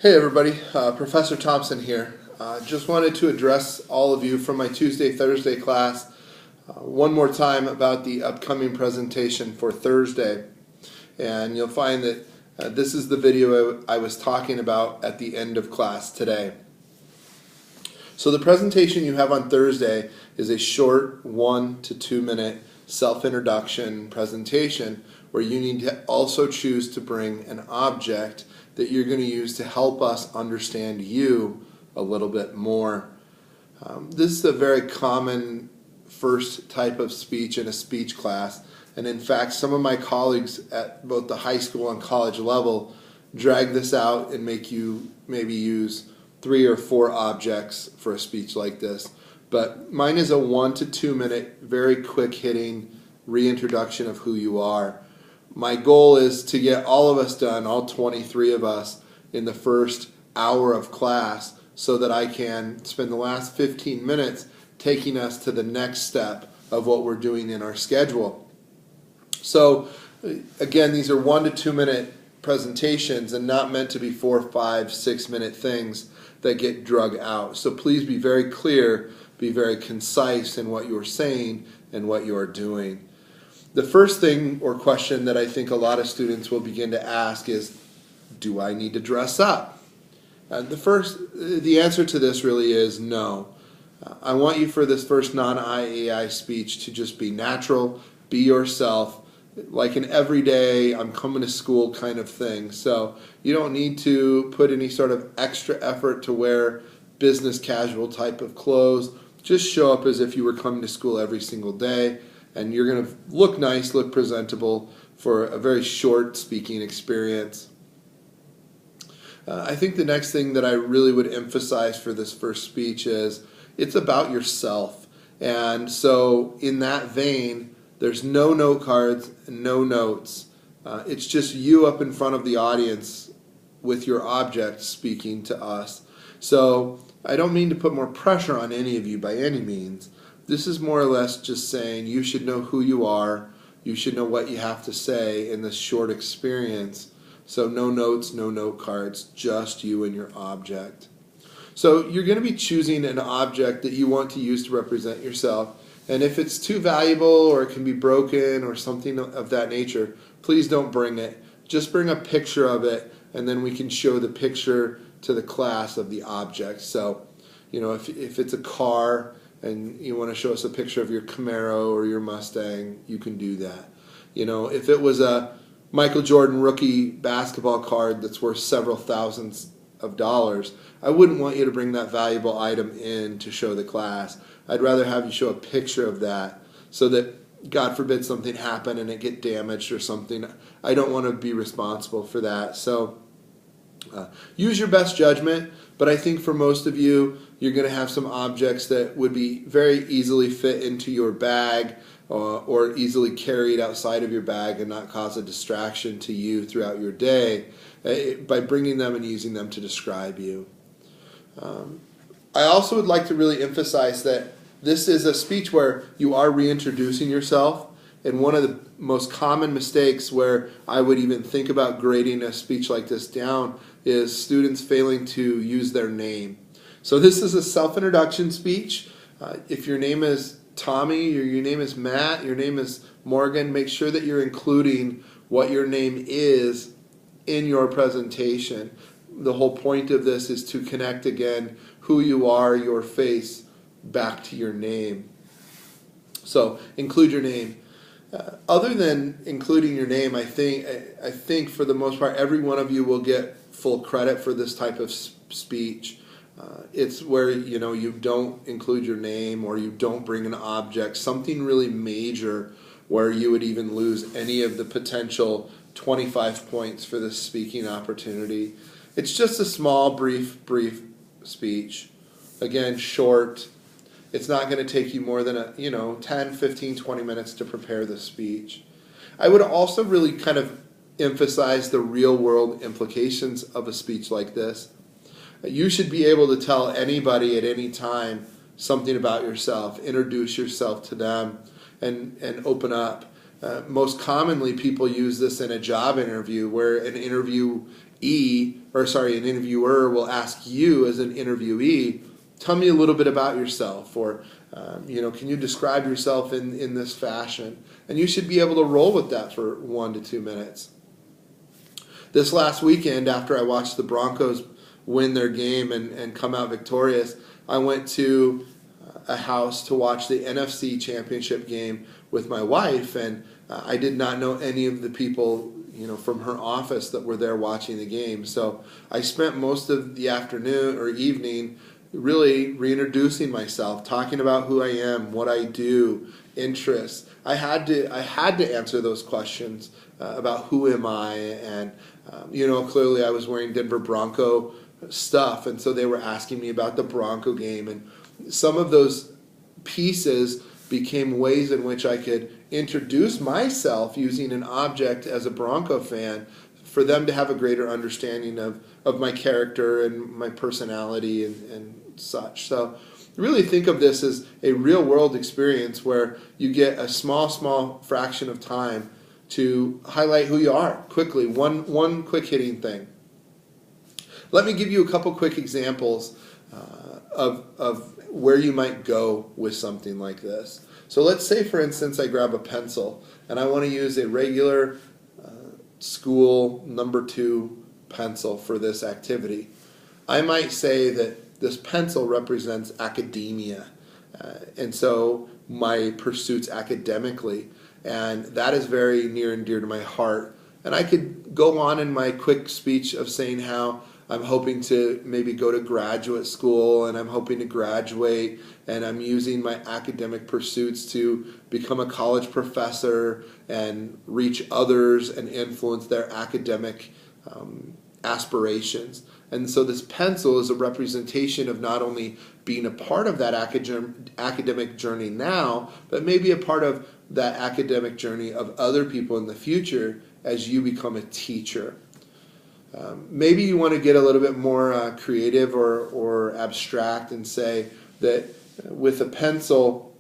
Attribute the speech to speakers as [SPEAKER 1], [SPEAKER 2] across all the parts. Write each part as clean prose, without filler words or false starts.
[SPEAKER 1] Hey everybody, Professor Thompson here. Just wanted to address all of you from my Tuesday-Thursday class one more time about the upcoming presentation for Thursday. And you'll find that this is the video I was talking about at the end of class today. So the presentation you have on Thursday is a short 1 to 2 minute self-introduction presentation where you need to also choose to bring an object that you're going to use to help us understand you a little bit more. This is a very common first type of speech in a speech class, and in fact some of my colleagues at both the high school and college level drag this out and make you maybe use 3 or 4 objects for a speech like this. But mine is a 1 to 2 minute, very quick hitting reintroduction of who you are. My goal is to get all of us done, all 23 of us, in the first hour of class so that I can spend the last 15 minutes taking us to the next step of what we're doing in our schedule. So again, these are 1 to 2 minute presentations and not meant to be 4, 5, 6 minute things that get drug out. So please be very clear, be very concise in what you're saying and what you are doing. The first thing or question that I think a lot of students will begin to ask is, do I need to dress up? The answer to this really is no. I want you for this first non-IAI speech to just be natural, be yourself, like an everyday, I'm coming to school kind of thing. So you don't need to put any sort of extra effort to wear business casual type of clothes. Just show up as if you were coming to school every single day. And you're going to look nice, look presentable for a very short speaking experience. I think the next thing that I really would emphasize for this first speech is it's about yourself. And so in that vein, there's no note cards, no notes. It's just you up in front of the audience with your object speaking to us. So I don't mean to put more pressure on any of you by any means. This is more or less just saying you should know who you are, you should know what you have to say in this short experience. So no notes, no note cards, just you and your object. So you're going to be choosing an object that you want to use to represent yourself. And if it's too valuable or it can be broken or something of that nature, please don't bring it. Just bring a picture of it and then we can show the picture to the class of the object. So, if it's a car, and you want to show us a picture of your Camaro or your Mustang, you can do that. If it was a Michael Jordan rookie basketball card that's worth several thousands of dollars, I wouldn't want you to bring that valuable item in to show the class. I'd rather have you show a picture of that so that, God forbid, something happened and it get damaged or something. I don't want to be responsible for that. So use your best judgment, but I think for most of you, you're going to have some objects that would be very easily fit into your bag or easily carried outside of your bag and not cause a distraction to you throughout your day by bringing them and using them to describe you. I also would like to really emphasize that this is a speech where you are reintroducing yourself, and one of the most common mistakes where I would even think about grading a speech like this down is students failing to use their name. So this is a self-introduction speech. If your name is Tommy, or your name is Matt, your name is Morgan, make sure that you're including what your name is in your presentation. The whole point of this is to connect again who you are, your face, back to your name. So include your name. Other than including your name, I think for the most part, every one of you will get full credit for this type of speech. It's where you don't include your name or you don't bring an object, something really major where you would even lose any of the potential 25 points for this speaking opportunity. It's just a small, brief speech. Again, short. It's not going to take you more than 10, 15, 20 minutes to prepare the speech. I would also really kind of emphasize the real world implications of a speech like this. You should be able to tell anybody at any time something about yourself, introduce yourself to them, and open up. most commonly, people use this in a job interview where an interviewer will ask you as an interviewee, tell me a little bit about yourself, or can you describe yourself in this fashion? And you should be able to roll with that for 1 to 2 minutes. This last weekend, after I watched the Broncos win their game and come out victorious, I went to a house to watch the NFC Championship game with my wife, and I did not know any of the people from her office that were there watching the game. So I spent most of the afternoon or evening really reintroducing myself, talking about who I am, what I do, interests. I had to answer those questions about who am I, and clearly I was wearing Denver Bronco stuff, and so they were asking me about the Bronco game, and some of those pieces became ways in which I could introduce myself using an object as a Bronco fan for them to have a greater understanding of my character and my personality and such. So really think of this as a real world experience where you get a small fraction of time to highlight who you are quickly, one quick hitting thing. Let me give you a couple quick examples of where you might go with something like this. So let's say, for instance, I grab a pencil and I want to use a regular school number 2 pencil for this activity. I might say that this pencil represents academia, and so my pursuits academically, and that is very near and dear to my heart. And I could go on in my quick speech of saying how I'm hoping to maybe go to graduate school, and I'm hoping to graduate, and I'm using my academic pursuits to become a college professor and reach others and influence their academic aspirations. And so this pencil is a representation of not only being a part of that academic journey now, but maybe a part of that academic journey of other people in the future as you become a teacher. Maybe you want to get a little bit more creative or abstract and say that with a pencil,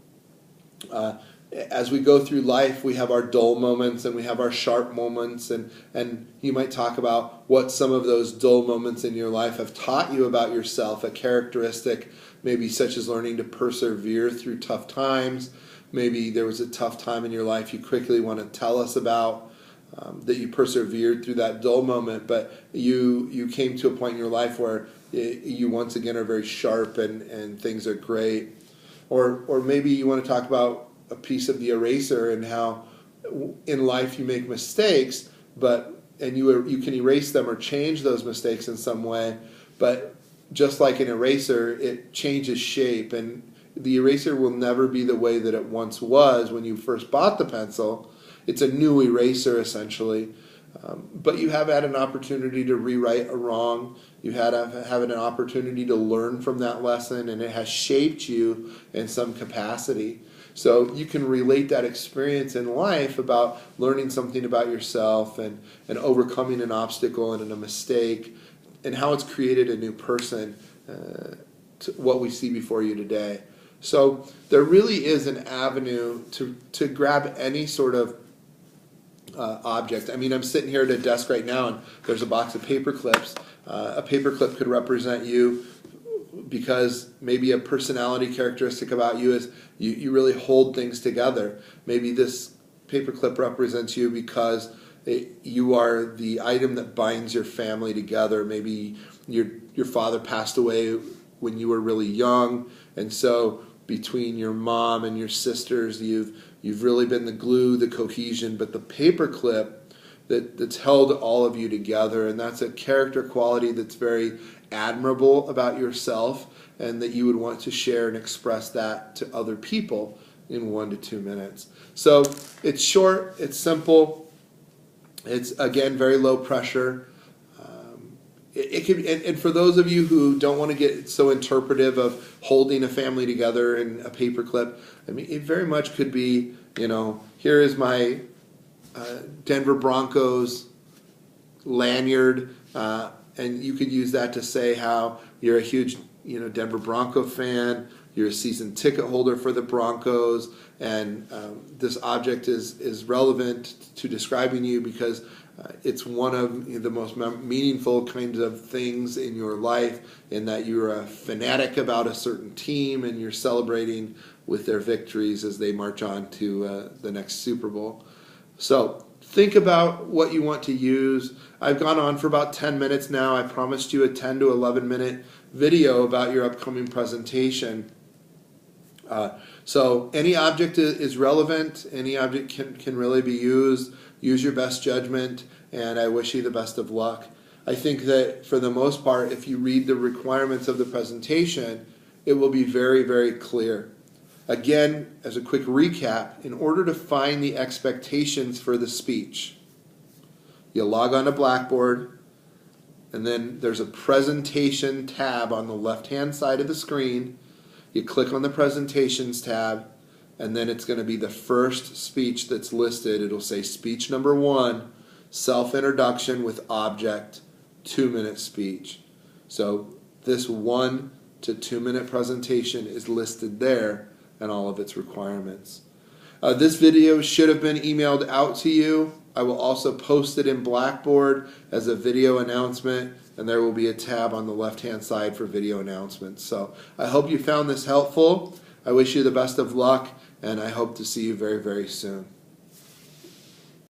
[SPEAKER 1] as we go through life, we have our dull moments and we have our sharp moments, and you might talk about what some of those dull moments in your life have taught you about yourself, a characteristic maybe such as learning to persevere through tough times. Maybe there was a tough time in your life you quickly want to tell us about. That you persevered through that dull moment, but you came to a point in your life where you once again are very sharp and things are great. Or maybe you want to talk about a piece of the eraser and how in life you make mistakes, and you can erase them or change those mistakes in some way, but just like an eraser, it changes shape, and the eraser will never be the way that it once was when you first bought the pencil. It's a new eraser, essentially. But you have had an opportunity to rewrite a wrong. You had an opportunity to learn from that lesson, and it has shaped you in some capacity. So you can relate that experience in life about learning something about yourself and overcoming an obstacle and a mistake, and how it's created a new person to what we see before you today. So there really is an avenue to grab any sort of object. I mean, I'm sitting here at a desk right now, and there's a box of paper clips. A paper clip could represent you because maybe a personality characteristic about you is you really hold things together. Maybe this paper clip represents you because you are the item that binds your family together. Maybe your father passed away when you were really young, and so between your mom and your sisters, you've really been the glue, the cohesion, but the paper clip that's held all of you together, and that's a character quality that's very admirable about yourself, and that you would want to share and express that to other people in 1 to 2 minutes. So it's short, it's simple, it's again very low pressure. It could, and for those of you who don't want to get so interpretive of holding a family together in a paper clip, I mean, it very much could be, here is my Denver Broncos lanyard, and you could use that to say how you're a huge, Denver Bronco fan. you're a season ticket holder for the Broncos, and this object is relevant to describing you because it's one of the most meaningful kinds of things in your life, in that you're a fanatic about a certain team and you're celebrating with their victories as they march on to the next Super Bowl. So think about what you want to use. I've gone on for about 10 minutes now. I promised you a 10 to 11 minute video about your upcoming presentation. So any object is relevant. Any object can really be used. Use your best judgment, and I wish you the best of luck. I think that for the most part, if you read the requirements of the presentation, it will be very, very clear. Again, as a quick recap, in order to find the expectations for the speech, you log on to Blackboard, and then there's a presentation tab on the left-hand side of the screen. You click on the presentations tab, and then it's going to be the first speech that's listed. It'll say speech number 1, self-introduction with object, 2-minute speech. So this 1 to 2-minute presentation is listed there and all of its requirements. This video should have been emailed out to you. I will also post it in Blackboard as a video announcement, and there will be a tab on the left-hand side for video announcements. So I hope you found this helpful. I wish you the best of luck, and I hope to see you very, very soon.